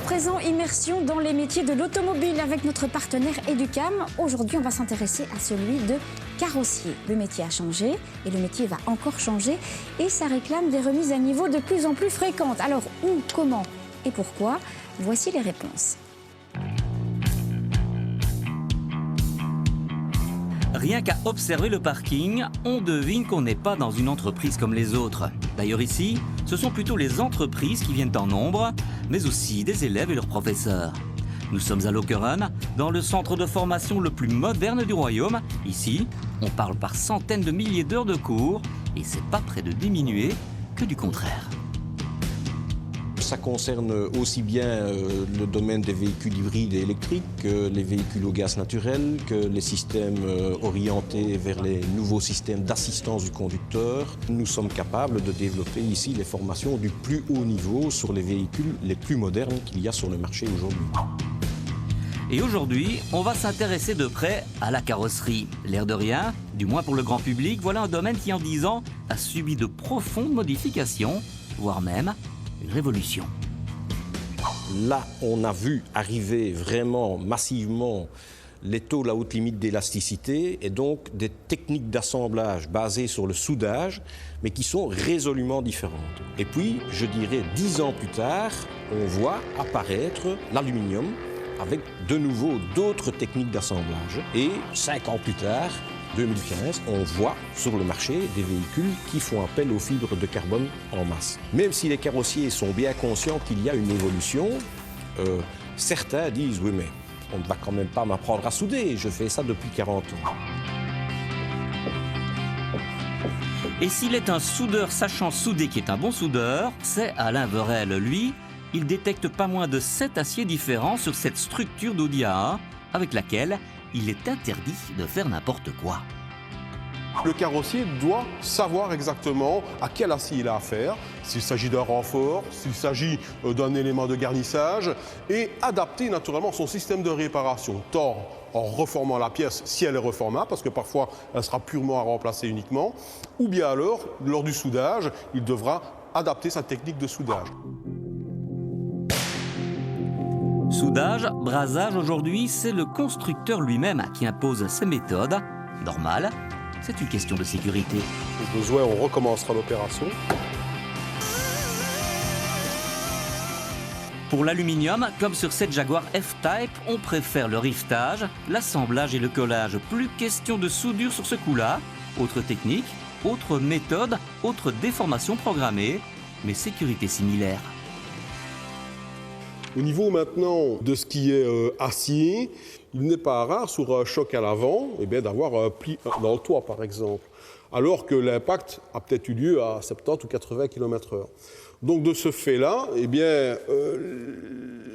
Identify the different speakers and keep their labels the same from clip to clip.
Speaker 1: présent, immersion dans les métiers de l'automobile avec notre partenaire Educam. Aujourd'hui, on va s'intéresser à celui de carrossier. Le métier a changé et le métier va encore changer et ça réclame des remises à niveau de plus en plus fréquentes. Alors où, comment et pourquoi? Voici les réponses.
Speaker 2: Rien qu'à observer le parking, on devine qu'on n'est pas dans une entreprise comme les autres. D'ailleurs ici, ce sont plutôt les entreprises qui viennent en nombre, mais aussi des élèves et leurs professeurs. Nous sommes à Lokeren, dans le centre de formation le plus moderne du royaume. Ici, on parle par centaines de milliers d'heures de cours et c'est pas près de diminuer que du contraire.
Speaker 3: Ça concerne aussi bien le domaine des véhicules hybrides et électriques que les véhicules au gaz naturel, que les systèmes orientés vers les nouveaux systèmes d'assistance du conducteur. Nous sommes capables de développer ici les formations du plus haut niveau sur les véhicules les plus modernes qu'il y a sur le marché aujourd'hui.
Speaker 2: Et aujourd'hui, on va s'intéresser de près à la carrosserie. L'air de rien, du moins pour le grand public, voilà un domaine qui en 10 ans a subi de profondes modifications, voire même une révolution.
Speaker 3: Là, on a vu arriver vraiment massivement les tôles à haute limite d'élasticité et donc des techniques d'assemblage basées sur le soudage, mais qui sont résolument différentes. Et puis, je dirais 10 ans plus tard, on voit apparaître l'aluminium avec de nouveau d'autres techniques d'assemblage. Et 5 ans plus tard, 2015, on voit sur le marché des véhicules qui font appel aux fibres de carbone en masse. Même si les carrossiers sont bien conscients qu'il y a une évolution, certains disent « oui, mais on ne va quand même pas m'apprendre à souder, je fais ça depuis 40 ans ».
Speaker 2: Et s'il est un soudeur sachant souder qui est un bon soudeur, c'est Alain Verel. Lui, il détecte pas moins de 7 aciers différents sur cette structure d'ODIA avec laquelle il est interdit de faire n'importe quoi.
Speaker 4: Le carrossier doit savoir exactement à quel acier il a affaire, s'il s'agit d'un renfort, s'il s'agit d'un élément de garnissage, et adapter naturellement son système de réparation, tant en reformant la pièce si elle est reformable, parce que parfois elle sera purement à remplacer uniquement, ou bien alors, lors du soudage, il devra adapter sa technique de soudage.
Speaker 2: Soudage, brasage, aujourd'hui, c'est le constructeur lui-même qui impose ses méthodes. Normal, c'est une question de sécurité.
Speaker 4: Au besoin, on recommencera l'opération.
Speaker 2: Pour l'aluminium, comme sur cette Jaguar F-Type, on préfère le rivetage, l'assemblage et le collage. Plus question de soudure sur ce coup-là. Autre technique, autre méthode, autre déformation programmée, mais sécurité similaire.
Speaker 4: Au niveau maintenant de ce qui est acier, il n'est pas rare sur un choc à l'avant d'avoir un pli dans le toit par exemple, alors que l'impact a peut-être eu lieu à 70 ou 80 km/h. Donc de ce fait-là,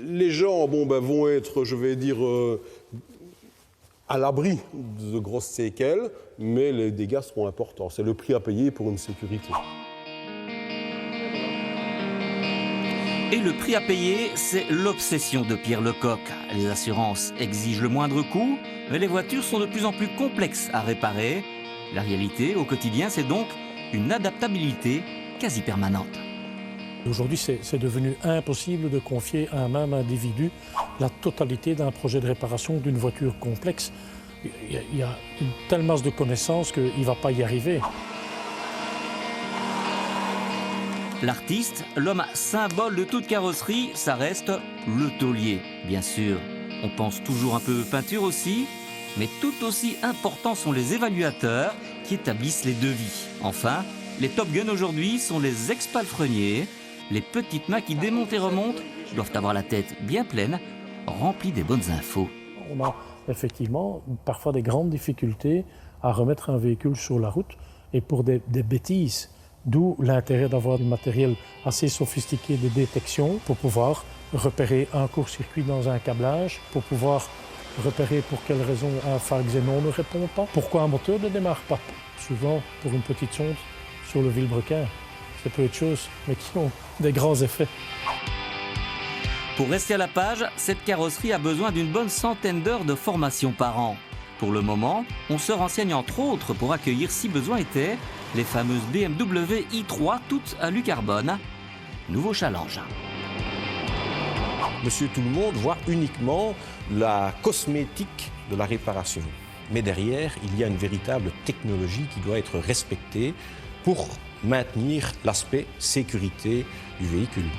Speaker 4: les gens vont être, je vais dire, à l'abri de grosses séquelles, mais les dégâts seront importants. C'est le prix à payer pour une sécurité.
Speaker 2: Et le prix à payer, c'est l'obsession de Pierre Lecoq. Les assurances exigent le moindre coût, mais les voitures sont de plus en plus complexes à réparer. La réalité, au quotidien, c'est donc une adaptabilité quasi permanente.
Speaker 5: Aujourd'hui, c'est devenu impossible de confier à un même individu la totalité d'un projet de réparation d'une voiture complexe. Il y a une telle masse de connaissances qu'il ne va pas y arriver.
Speaker 2: L'artiste, l'homme symbole de toute carrosserie, ça reste le tôlier. Bien sûr, on pense toujours un peu peinture aussi, mais tout aussi importants sont les évaluateurs qui établissent les devis. Enfin, les Top Gun aujourd'hui sont les ex-palefreniers. Les petites mains qui démontent et remontent doivent avoir la tête bien pleine, remplie des bonnes infos.
Speaker 5: On a effectivement parfois des grandes difficultés à remettre un véhicule sur la route et pour des bêtises. D'où l'intérêt d'avoir du matériel assez sophistiqué de détection pour pouvoir repérer un court-circuit dans un câblage, pour pouvoir repérer pour quelle raison un phare xénon ne répond pas, pourquoi un moteur ne démarre pas. Souvent, pour une petite sonde sur le vilebrequin, c'est peu de choses, mais qui ont des grands effets.
Speaker 2: Pour rester à la page, cette carrosserie a besoin d'une bonne centaine d'heures de formation par an. Pour le moment, on se renseigne entre autres pour accueillir, si besoin était, les fameuses BMW i3, toutes alu carbone. Nouveau challenge.
Speaker 3: Monsieur Tout-le-Monde voit uniquement la cosmétique de la réparation. Mais derrière, il y a une véritable technologie qui doit être respectée pour maintenir l'aspect sécurité du véhicule.